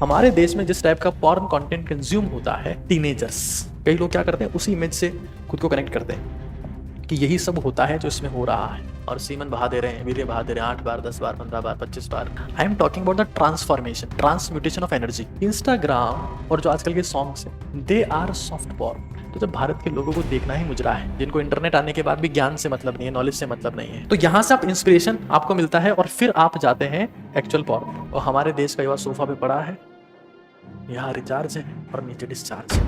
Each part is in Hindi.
हमारे देश में जिस टाइप का पॉर्न कंटेंट कंज्यूम होता है, टीनेजर्स, कई लोग क्या करते हैं, उसी इमेज से खुद को कनेक्ट करते हैं कि यही सब होता है जो इसमें हो रहा है, और सीमन बहा दे रहे हैं, वीर्य बहा दे रहे हैं 8 बार, 10 बार, 15 बार, 25 बार। I am talking about the transformation, transmutation of energy. Instagram और जो आजकल के सॉन्ग्स हैं, दे आर सॉफ्ट पॉर्न। तो जब भारत के लोगों को देखना ही मुजरा है, जिनको इंटरनेट आने के बाद भी ज्ञान से मतलब नहीं है, नॉलेज से मतलब नहीं है, तो यहाँ से आप इंस्पिरेशन आपको मिलता है और फिर आप जाते हैं एक्चुअल पॉर्न। और हमारे देश का युवा सोफा पे पड़ा है, यहाँ रिचार्ज है और नीचे डिस्चार्ज है।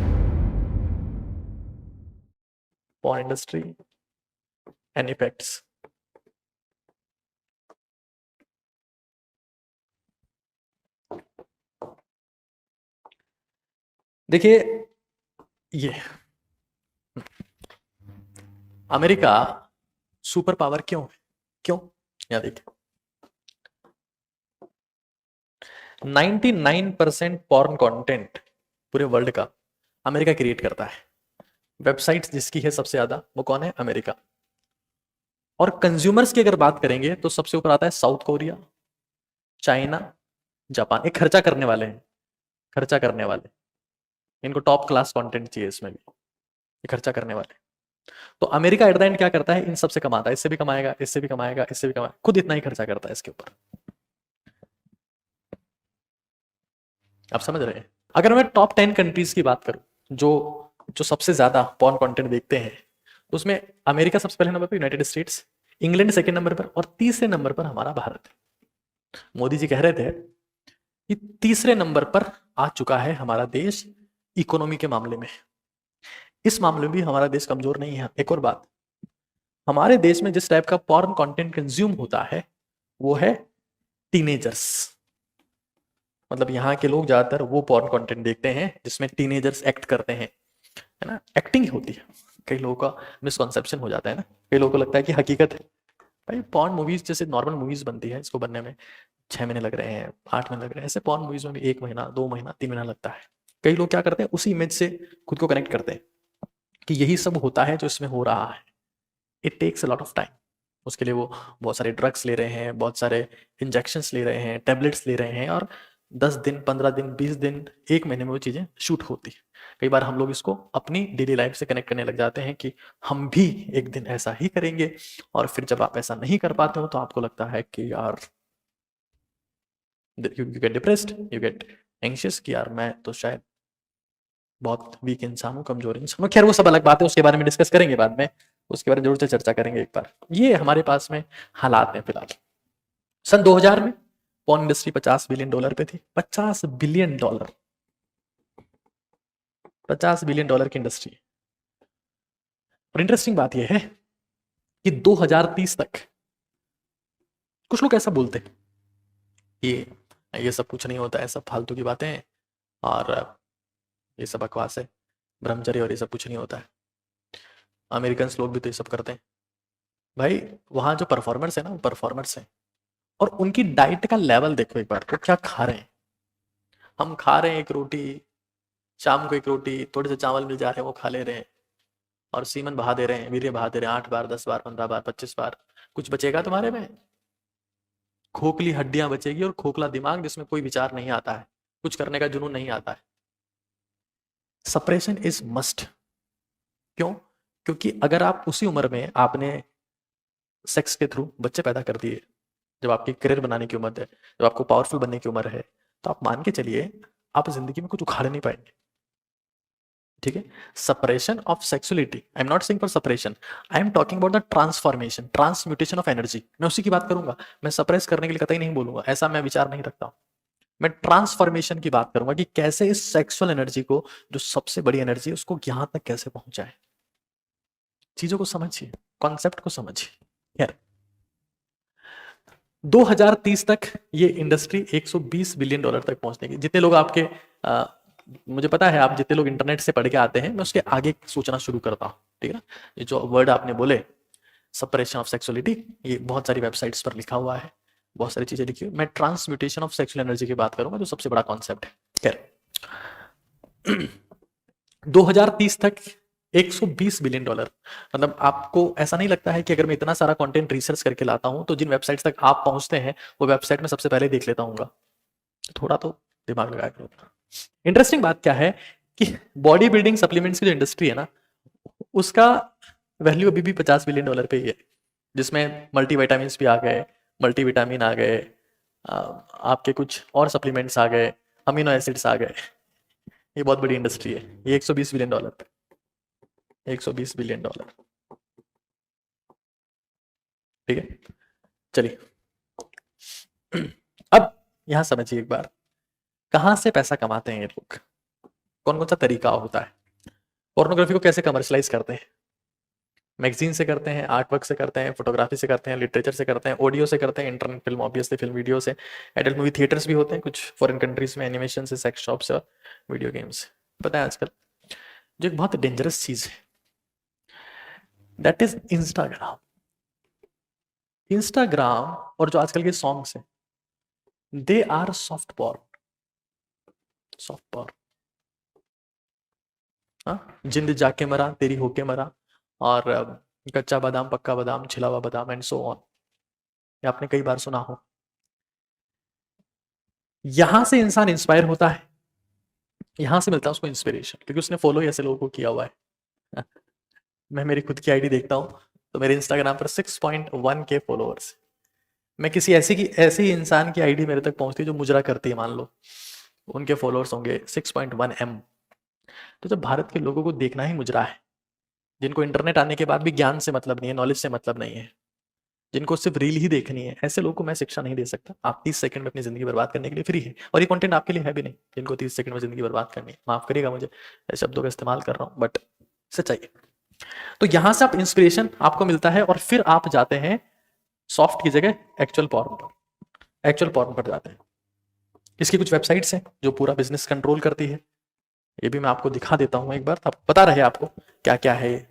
Porn industry and effects. देखिए, ये अमेरिका सुपर पावर क्यों है? क्यों? यहाँ देखिए, 99% पॉर्न कंटेंट पूरे वर्ल्ड का अमेरिका क्रिएट करता है। वेबसाइट्स जिसकी है सबसे ज्यादा, वो कौन है? अमेरिका। और कंज्यूमर्स की अगर बात करेंगे तो सबसे ऊपर आता है साउथ कोरिया, चाइना, जापान। एक खर्चा करने वाले हैं, खर्चा करने वाले, इनको टॉप क्लास कंटेंट चाहिए, इसमें भी ये खर्चा करने वाले। तो अमेरिका एट द एंड क्या करता है? इन सबसे कमाता है, इससे भी कमाएगा, इससे भी कमाएगा, इससे भी कमाएगा, खुद इतना ही खर्चा करता है इसके ऊपर। आप समझ रहे हैं? अगर मैं टॉप 10 कंट्रीज की बात करूं जो जो सबसे ज्यादा पॉर्न कंटेंट देखते हैं, तो उसमें अमेरिका सबसे पहले नंबर पर, United states, England second number पर, और तीसरे नंबर पर हमारा भारत। मोदी जी कह रहे थे कि तीसरे नंबर पर आ चुका है हमारा देश इकोनॉमी के मामले में। इस मामले में भी हमारा देश कमजोर नहीं है। एक और बात, हमारे देश में जिस टाइप का पॉर्न कंटेंट कंज्यूम होता है, वो है टीनेजर्स। मतलब यहाँ के लोग ज्यादातर वो पॉर्न कंटेंट देखते हैं जिसमें टीनेजर्स एक्ट करते हैं, है ना, एक्टिंग होती है। कई लोगों का मिसकॉन्सेप्शन हो जाता है ना, कई लोगों को लगता है कि हकीकत है। भाई पॉर्न मूवीज जैसे नॉर्मल मूवीज बनती है, इसको बनने में 6 महीने लग रहे हैं, 8 महीने लग रहे हैं, ऐसे पॉर्न मूवीज में भी 1 महीना, 2 महीना, 3 महीना लगता है। कई लोग क्या करते हैं, उसी इमेज से खुद को कनेक्ट करते हैं कि यही सब होता है जो इसमें हो रहा है। It takes a lot of time. उसके लिए वो बहुत सारे ड्रग्स ले रहे हैं, बहुत सारे इंजेक्शंस ले रहे हैं, टेबलेट्स ले रहे हैं, और 10 दिन, 15 दिन, 20 दिन, 1 महीने में वो चीज़ें शूट होती है। कई बार हम लोग इसको अपनी डेली लाइफ से कनेक्ट करने लग जाते हैं कि हम भी एक दिन ऐसा ही करेंगे, और फिर जब आप ऐसा नहीं कर पाते हो तो आपको लगता है कि यार, you get depressed, you get anxious कि यार मैं तो शायद बहुत वीक इंसान हूँ, कमजोर इंसान हूँ। खैर वो सब अलग बात है, उसके बारे में डिस्कस करेंगे बाद में, उसके बारे में जरूर से चर्चा करेंगे एक बार। ये हमारे पास में हालात हैं फिलहाल। सन 2000 में पॉर्न इंडस्ट्री $50 बिलियन पे थी। $50 बिलियन, $50 बिलियन की इंडस्ट्री। और इंटरेस्टिंग बात यह है कि 2030 तक कुछ लोग ऐसा बोलते हैं कि ये सब कुछ नहीं होता है, सब फालतू की बातें हैं, और ये सब बकवास है, ब्रह्मचर्य, और ये सब कुछ नहीं होता है, अमेरिकन लोग भी तो ये सब करते हैं। भाई वहां जो परफॉर्मर्स है ना, वो परफॉर्मर्स हैं, और उनकी डाइट का लेवल देखो एक बार, वो क्या खा रहे हैं। हम खा रहे हैं एक रोटी, शाम को एक रोटी, थोड़े से चावल मिल जा रहे हैं, वो खा ले रहे हैं, और सीमन बहा दे रहे हैं, वीर्य बहा दे रहे हैं 8 बार, 10 बार, 15 बार, 25 बार। कुछ बचेगा तुम्हारे में? खोखली हड्डियां बचेगी और खोखला दिमाग जिसमें कोई विचार नहीं आता है, कुछ करने का जुनून नहीं आता है। Suppression is must. क्यों? क्योंकि अगर आप उसी उम्र में आपने सेक्स के थ्रू बच्चे पैदा कर दिए, जब आपकी करियर बनाने की उम्र है, जब आपको पावरफुल बनने की उम्र है, तो आप मान के चलिए आप जिंदगी में कुछ उखाड़ नहीं पाएंगे। ठीक है? Separation of sexuality, I am not saying for separation, I am talking about the transformation, transmutation of energy. मैं उसी की बात करूंगा, मैं सप्रेस करने के लिए कतई नहीं बोलूंगा, ऐसा मैं विचार नहीं रखता हूं। मैं ट्रांसफॉर्मेशन की बात करूंगा कि कैसे इस सेक्सुअल एनर्जी को, जो सबसे बड़ी एनर्जी है, उसको यहां तक कैसे पहुंचाए। चीजों को समझिए, कॉन्सेप्ट को समझिए। खैर, 2030 तक ये इंडस्ट्री $120 बिलियन तक पहुंचने की। जितने लोग आपके मुझे पता है, आप जितने लोग इंटरनेट से पढ़ के आते हैं, मैं उसके आगे सोचना शुरू करता हूँ। ठीक है ना? ये जो वर्ड आपने बोले, सपरेशन ऑफ सेक्सुअलिटी, ये बहुत सारी वेबसाइट्स पर लिखा हुआ है, बहुत सारी चीजें लिखी हुई। मैं ट्रांसम्यूटेशन ऑफ सेक्सुअल एनर्जी की बात करूंगा, जो सबसे बड़ा कॉन्सेप्ट है। खैर, 2030 तक $120 बिलियन। मतलब आपको ऐसा नहीं लगता है कि अगर मैं इतना सारा कंटेंट रिसर्च करके लाता हूं, तो जिन वेबसाइट्स तक आप पहुंचते हैं, वो वेबसाइट में सबसे पहले देख लेता हूँ? थोड़ा तो दिमाग लगा करो। इंटरेस्टिंग बात क्या है कि बॉडी बिल्डिंग सप्लीमेंट्स की जो इंडस्ट्री है ना, उसका वैल्यू अभी भी $50 बिलियन पे ही है, जिसमें मल्टीविटामिन भी आ गए, मल्टीविटामिन आ गए, आपके कुछ और सप्लीमेंट्स आ गए, अमीनो एसिड्स आ गए। ये बहुत बड़ी इंडस्ट्री है, ये $120 बिलियन पे, $120 बिलियन। ठीक है, चलिए अब यहां समझिए एक बार, कहां से पैसा कमाते हैं ये लोग, कौन कौन सा तरीका होता है। पोर्नोग्राफी को कैसे कमर्शलाइज करते हैं, मैगजीन से करते हैं, आर्ट वर्क से करते हैं, फोटोग्राफी से करते हैं, लिटरेचर से करते हैं, ऑडियो से करते हैं, internet film, obviously film video से, एडल्ट मूवी थिएटर्स भी होते हैं कुछ फॉरेन कंट्रीज में, एनिमेशन से, सेक्स शॉप से, वीडियो गेम्स। पता है आजकल जो एक बहुत डेंजरस चीज है, दैट इज इंस्टाग्राम। इंस्टाग्राम और जो आजकल के सॉन्ग्स हैं, they are soft porn. Soft porn, हाँ, जिंद जाके मरा, तेरी होके मरा, और कच्चा बादाम, पक्का बादाम, छिला हुआ बादाम, एंड सो ऑन। ये आपने कई बार सुना हो। यहां से इंसान इंस्पायर होता है, यहां से मिलता है उसको इंस्पिरेशन, क्योंकि उसने फॉलो ऐसे लोगों को किया हुआ है। मैं मेरी खुद की आईडी देखता हूं तो मेरे इंस्टाग्राम पर 6.1 के फॉलोअर्स। मैं किसी ऐसी इंसान की आईडी मेरे तक पहुंचती है जो मुजरा करती है, मान लो उनके फॉलोअर्स होंगे 6.1 M। तो जब भारत के लोगों को देखना ही मुजरा है, जिनको इंटरनेट आने के बाद भी ज्ञान से मतलब नहीं है, नॉलेज से मतलब नहीं है, जिनको सिर्फ रील ही देखनी है, ऐसे लोगों को मैं शिक्षा नहीं दे सकता। आप 30 सेकंड में अपनी जिंदगी बर्बाद करने के लिए फ्री है, और ये कंटेंट आपके लिए है भी नहीं, जिनको 30 सेकंड में जिंदगी बर्बाद करनी है। माफ करिएगा मुझे शब्दों का इस्तेमाल कर रहा हूँ, बट सच्चाई है। तो यहां से आप इंस्पिरेशन आपको मिलता है, और फिर आप जाते हैं सॉफ्ट की जगह एक्चुअल पॉर्न पर, एक्चुअल पॉर्न पर जाते हैं। इसकी कुछ वेबसाइट्स हैं जो पूरा बिजनेस कंट्रोल करती है, ये भी मैं आपको दिखा देता हूं एक बार, तब पता रहे आपको क्या क्या है ये।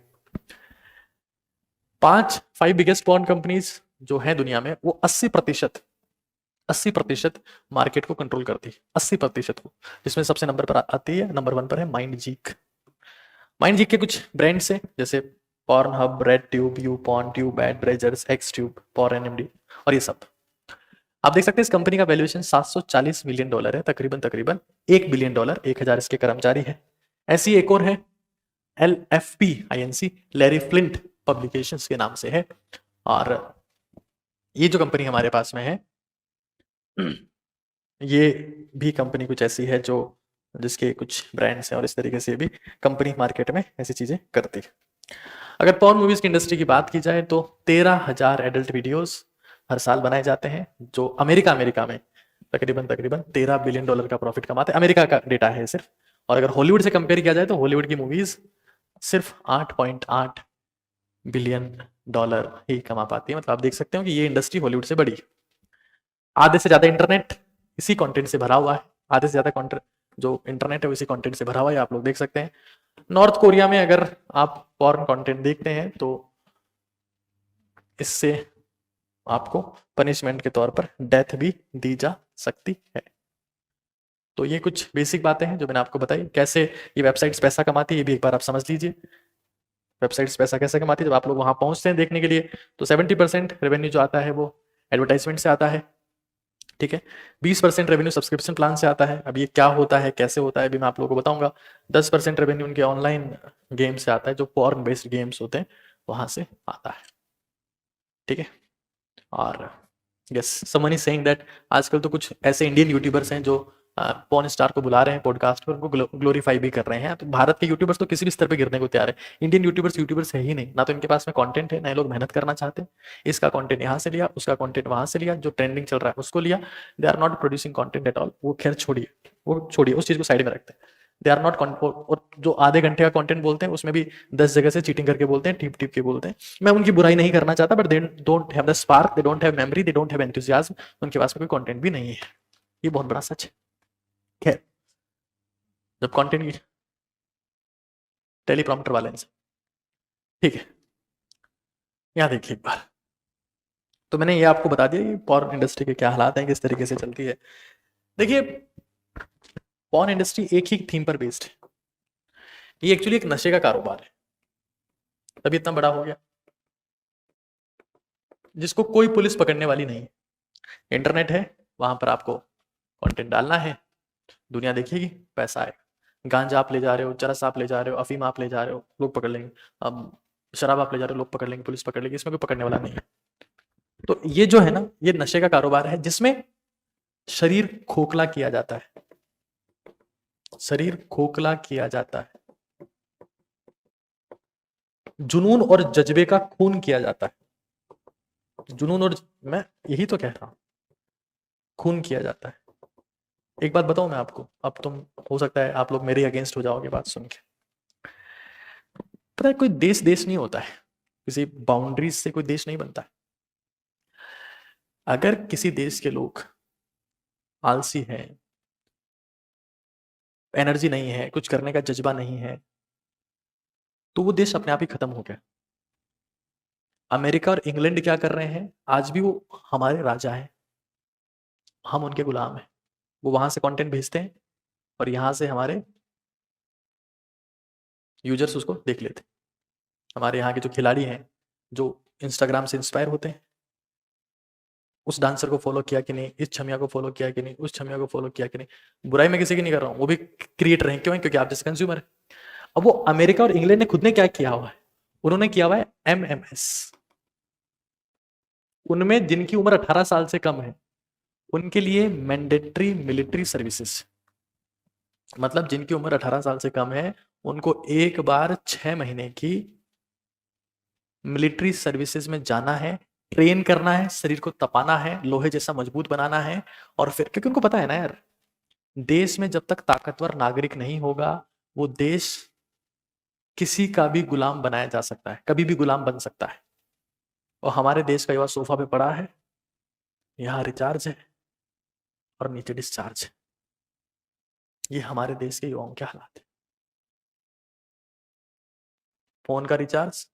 5 बिगेस्ट पॉर्न कंपनीज जो है दुनिया में, वो 80% मार्केट को कंट्रोल करती है, 80% को, जिसमें सबसे नंबर पर आती है, नंबर 1 पर है माइंडजीक। माइंडजीक के कुछ ब्रांड्स हैं जैसे Pornhub, RedTube, YouPorn, tube eight, Brazzers, XTube, porn NMD, और ये सब। आप देख सकते हैं इस कंपनी का वैल्यूएशन $740 मिलियन है, तकरीबन $1 बिलियन, 1000 इसके कर्मचारी है। ऐसी एक और है LFP INC, Larry flint publications के नाम से है। और ये जो कंपनी हमारे पास में है, ये भी कंपनी कुछ ऐसी है जो जिसके कुछ ब्रांड्स हैं, और इस तरीके से भी कंपनी मार्केट में ऐसी चीजें करती है। अगर पॉर्न मूवीज की इंडस्ट्री की बात की जाए तो 13,000 एडल्ट वीडियोस हर साल बनाए जाते हैं, जो अमेरिका में तकरीबन $13 बिलियन का प्रॉफिट कमाते हैं। अमेरिका का डेटा है सिर्फ। और अगर हॉलीवुड से कंपेयर किया जाए तो हॉलीवुड की मूवीज सिर्फ $8.8 बिलियन ही कमा पाती है। मतलब आप देख सकते हो कि ये इंडस्ट्री हॉलीवुड से बड़ी है। आधे से ज्यादा इंटरनेट इसी कंटेंट से भरा हुआ है, आधे से ज्यादा कंटेंट जो इंटरनेट है वो इसी कंटेंट से भरा हुआ है, आप लोग देख सकते हैं। नॉर्थ कोरिया में अगर आप पॉर्न कंटेंट देखते हैं तो इससे आपको पनिशमेंट के तौर पर डेथ भी दी जा सकती है। तो ये कुछ बेसिक बातें हैं जो मैंने आपको बताई। कैसे ये वेबसाइट्स पैसा कमाती है ये भी एक बार आप समझ लीजिए। वेबसाइट्स पैसा कैसे कमाती है, जब आप लोग वहां पहुंचते हैं देखने के लिए तो 70% रेवेन्यू जो आता है वो एडवर्टाइजमेंट से आता है, ठीक है। 20% रेवेन्यू सब्सक्रिप्शन प्लान से आता है। अब ये क्या होता है, कैसे होता है, अभी मैं आप लोगों को बताऊंगा। 10% रेवेन्यू उनके ऑनलाइन गेम से आता है, जो पॉर्न बेस्ड गेम्स होते हैं वहां से आता है, ठीक है। और yes, someone is saying that आजकल तो कुछ ऐसे इंडियन यूट्यूबर्स हैं जो पॉर्न स्टार को बुला रहे हैं पॉडकास्ट पर, उनको ग्लोरीफाई भी कर रहे हैं। तो भारत के यूट्यूबर्स तो किसी भी स्तर पे गिरने को तैयार है। इंडियन यूट्यूबर्स है ही नहीं, ना तो इनके पास में कंटेंट है, ना ये लोग मेहनत करना चाहते हैं। इसका कंटेंट यहाँ से लिया, उसका कंटेंट वहां से लिया, जो ट्रेंडिंग चल रहा है उसको लिया। They are not producing content at all. वो खैर छोड़िए, उस चीज को साइड में रखते हैं। दे आर नॉट, और जो आधे घंटे का कंटेंट बोलते हैं उसमें भी 10 जगह से चीटिंग करके बोलते हैं, टिप टिप के बोलते हैं। मैं उनकी बुराई नहीं करना चाहता, but they don't have the spark, they don't have memory, they don't have enthusiasm. उनके पास में कोई कंटेंट भी नहीं है, ये बहुत बड़ा सच है। खैर, जब कंटेंट टेलीप्रॉम्प्टर वाले से, ठीक है, यहाँ देखिए एक बार। तो मैंने ये आपको बता दिया कि पॉर्न इंडस्ट्री के क्या हालात हैं, किस तरीके से चलती है। देखिए, पॉर्न इंडस्ट्री एक ही थीम पर बेस्ड है। ये एक्चुअली एक नशे का कारोबार है, तभी इतना बड़ा हो गया, जिसको कोई पुलिस पकड़ने वाली नहीं है। इंटरनेट है, वहां पर आपको कंटेंट डालना है, दुनिया देखेगी, पैसा आएगा। गांजा आप ले जा रहे हो, चरस आप ले जा रहे हो, अफीम आप ले जा रहे हो, लोग पकड़ लेंगे। अब शराब आप ले जा रहे हो, लोग पकड़ लेंगे, पुलिस पकड़ लेगी, इसमें कोई पकड़ने वाला नहीं है। तो ये जो है ना, ये नशे का कारोबार है जिसमें शरीर खोखला किया जाता है, शरीर खोखला किया जाता है, जुनून और जज्बे का खून किया जाता है। जुनून और मैं यही तो कह रहा हूं, खून किया जाता है। एक बात बताऊं मैं आपको, अब तुम हो सकता है आप लोग मेरे अगेंस्ट हो जाओगे बात सुन के। पता है कोई देश देश नहीं होता है, किसी बाउंड्रीज से कोई देश नहीं बनता है। अगर किसी देश के लोग आलसी हैं, एनर्जी नहीं है, कुछ करने का जज्बा नहीं है, तो वो देश अपने आप ही खत्म हो गया। अमेरिका और इंग्लैंड क्या कर रहे हैं, आज भी वो हमारे राजा हैं, हम उनके गुलाम हैं। वो वहां से कंटेंट भेजते हैं और यहां से हमारे यूजर्स उसको देख लेते हैं। हमारे यहाँ के जो खिलाड़ी हैं, जो इंस्टाग्राम से इंस्पायर होते हैं, उस डांसर को फॉलो किया कि नहीं, इस छमिया को फॉलो किया कि नहीं, उस छमिया को फॉलो किया कि नहीं। बुराई मैं किसी की नहीं कर रहा हूँ, वो भी क्रिएटर हैं, क्यों है, क्योंकि आप जैसे कंज्यूमर है। अब वो अमेरिका और इंग्लैंड ने खुद ने क्या किया हुआ है, उन्होंने किया हुआ है MMS। उनमें जिनकी उम्र 18 साल से कम है उनके लिए मैंडेटरी मिलिट्री सर्विसेज, मतलब जिनकी उम्र 18 साल से कम है उनको एक बार 6 महीने की मिलिट्री सर्विसेज में जाना है, ट्रेन करना है, शरीर को तपाना है, लोहे जैसा मजबूत बनाना है। और फिर क्योंकि उनको पता है ना यार, देश में जब तक ताकतवर नागरिक नहीं होगा वो देश किसी का भी गुलाम बनाया जा सकता है, कभी भी गुलाम बन सकता है। और हमारे देश का युवा सोफा पे पड़ा है, यहाँ रिचार्ज है और नीचे डिस्चार्ज है। ये हमारे देश के युवाओं के हालात है। फोन का recharge,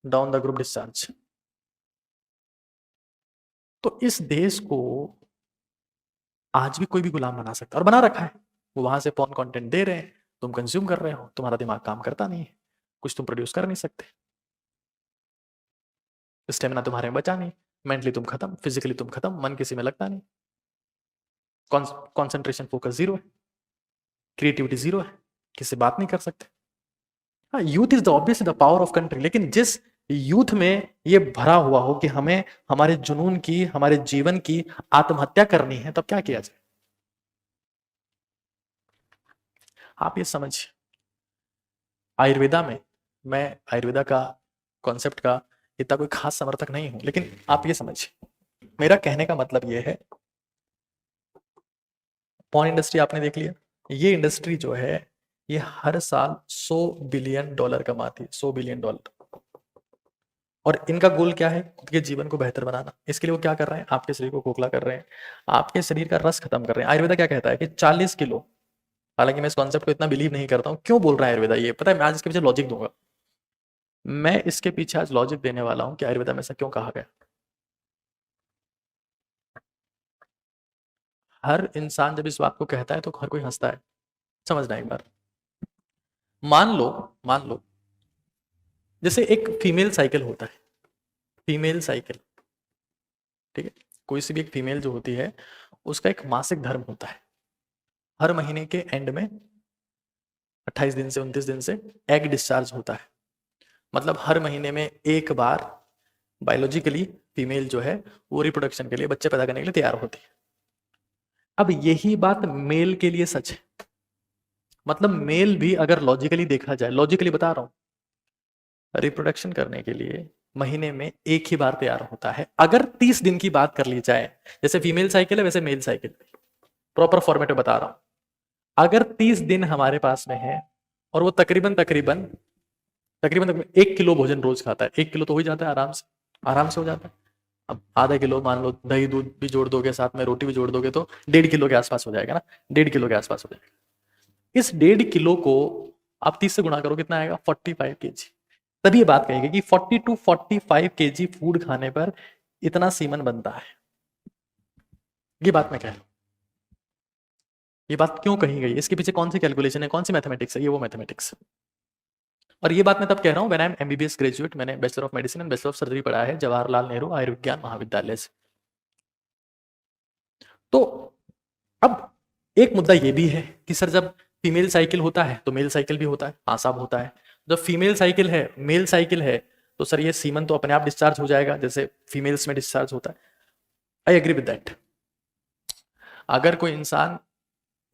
down the group discharge. तो इस देश को आज भी कोई भी गुलाम बना सकता है और बना रखा है। वो वहां से पॉर्न कंटेंट दे रहे हैं, तुम कंज्यूम कर रहे हो, तुम्हारा दिमाग काम करता नहीं है, कुछ तुम प्रोड्यूस कर नहीं सकते, स्टेमिना तुम्हारे में बचा नहीं, मेंटली तुम खत्म, फिजिकली तुम खत्म, मन किसी में लगता नहीं, कॉन्सेंट्रेशन फोकस जीरो है, क्रिएटिविटी जीरो है, किसी से बात नहीं कर सकते। हाँ, youth is the obviously the power of country, लेकिन जिस यूथ में ये भरा हुआ हो कि हमें हमारे जुनून की, हमारे जीवन की आत्महत्या करनी है, तब क्या किया जाए। आप ये समझिए, आयुर्वेदा में, मैं आयुर्वेदा का कॉन्सेप्ट का इतना कोई खास समर्थक नहीं हूं, लेकिन आप ये समझिए, मेरा कहने का मतलब ये है, पॉर्न इंडस्ट्री आपने देख लिया, ये इंडस्ट्री जो है ये हर साल $100 बिलियन कमाती है, $100 बिलियन। और इनका गोल क्या है, खुद के जीवन को बेहतर बनाना। इसके लिए वो क्या कर रहे हैं, आपके शरीर को खोखला कर रहे हैं, आपके शरीर का रस खत्म कर रहे हैं। आयुर्वेदा क्या कहता है कि 40 किलो, हालांकि मैं इस कॉन्सेप्ट को इतना बिलीव नहीं करता हूं, क्यों बोल रहा है आयुर्वेदा ये पता है, मैं आज इसके पीछे लॉजिक दूंगा। मैं इसके पीछे आज लॉजिक देने वाला हूं कि आयुर्वेदा में ऐसा क्यों कहा गया। हर इंसान जब इस बात को कहता है तो हर कोई हंसता है। समझना एक बार, मान लो, मान लो जैसे एक फीमेल साइकिल होता है, फीमेल साइकिल, ठीक है, कोई सी भी एक फीमेल जो होती है उसका एक मासिक धर्म होता है। हर महीने के एंड में 28 दिन से 29 दिन से एग डिस्चार्ज होता है, मतलब हर महीने में एक बार बायोलॉजिकली फीमेल जो है वो रिप्रोडक्शन के लिए, बच्चे पैदा करने के लिए तैयार होती है। अब यही बात मेल के लिए सच है, मतलब मेल भी अगर लॉजिकली देखा जाए, लॉजिकली बता रहा हूं, रिप्रोडक्शन करने के लिए महीने में एक ही बार तैयार होता है। अगर 30 दिन की बात कर ली जाए, जैसे फीमेल साइकिल है वैसे मेल साइकिल, प्रॉपर फॉर्मेट में बता रहा हूं, अगर 30 दिन हमारे पास में है और वो तकरीबन तकरीबन तकरीबन 1 किलो भोजन रोज खाता है, 1 किलो तो हो ही जाता है आराम से, आराम से हो जाता है। अब आधा किलो मान लो दही दूध भी जोड़ दोगे, साथ में रोटी भी जोड़ दोगे तो 1.5 किलो के आसपास हो जाएगा ना, 1.5 किलो के आसपास हो जाएगा। इस 1.5 किलो को आप 30 से गुणा करो, कितना आएगा, 45 kg। तभी ये बात कहेगी कि 40 to 45 kg फूड खाने पर इतना सीमन बनता है। ये बात मैं कह रहा हूं, ये बात क्यों कही गई, इसके पीछे कौन सी कैलकुलेशन है, कौन सी मैथमेटिक्स है, ये वो मैथमेटिक्स। और ये बात मैं तब कह रहा हूं when I am MBBS graduate, मैंने bachelor of medicine and bachelor of surgery पढ़ा है जवाहरलाल नेहरू आयुर्विज्ञान महाविद्यालय से। तो अब एक मुद्दा ये भी है कि सर जब फीमेल साइकिल होता है तो मेल साइकिल भी होता है, हाँ साहब होता है। जब फीमेल साइकिल है, मेल साइकिल है, तो सर ये सीमन तो अपने आप डिस्चार्ज हो जाएगा जैसे फीमेल्स में डिस्चार्ज होता है। I agree with that. अगर कोई इंसान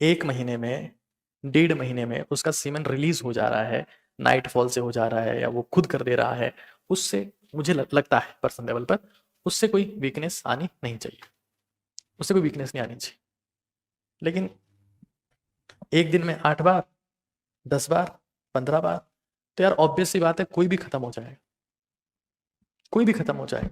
1 महीने में, 1.5 महीने में उसका सीमन रिलीज हो जा रहा है, नाइट फॉल से हो जा रहा है या वो खुद कर दे रहा है, उससे मुझे लगता है पर्सनल लेवल पर उससे कोई वीकनेस आनी नहीं चाहिए, उससे कोई वीकनेस नहीं आनी चाहिए। लेकिन एक दिन में 8 बार, 10 बार, 15 बार, तो यार ऑब्वियस सी बात है कोई भी खत्म हो जाएगा, कोई भी खत्म हो जाएगा।